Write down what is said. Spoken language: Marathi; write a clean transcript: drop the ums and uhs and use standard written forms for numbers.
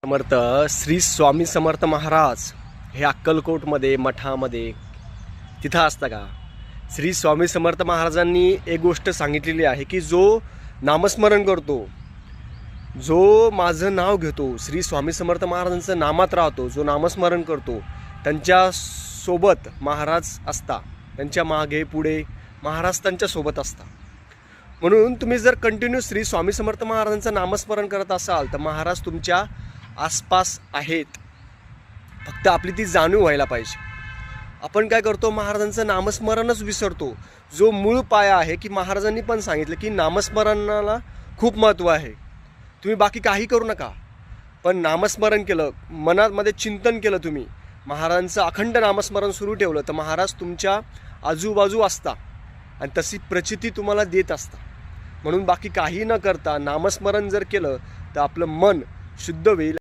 समर्थ श्री स्वामी समर्थ महाराज हे अक्कलकोटमध्ये मठामध्ये तिथं असतं का? श्री स्वामी समर्थ महाराजांनी एक गोष्ट सांगितलेली आहे की जो नामस्मरण करतो, जो माझं नाव घेतो, श्री स्वामी समर्थ महाराजांचं नामात राहतो, जो नामस्मरण करतो, त्यांच्या सोबत महाराज असता, त्यांच्या मागे पुढे महाराज त्यांच्या सोबत असता. म्हणून तुम्ही जर कंटिन्यू श्री स्वामी समर्थ महाराजांचं नामस्मरण करत असाल तर महाराज तुमच्या आसपास आहेत. फक्त आपली ती जाणीव व्हायला पाहिजे. आपण काय करतो, महाराजांचं नामस्मरणच विसरतो. जो मूळ पाया आहे की महाराजांनी पण सांगितलं की नामस्मरणाला खूप महत्त्व आहे. तुम्ही बाकी काही करू नका, पण नामस्मरण केलं, मनामध्ये चिंतन केलं, तुम्ही महाराजांचं अखंड नामस्मरण सुरू ठेवलं तर महाराज तुमच्या आजूबाजू असता आणि तशी प्रचिती तुम्हाला देत असता. म्हणून बाकी काही न करता नामस्मरण जर केलं तर आपलं मन शुद्ध होईल.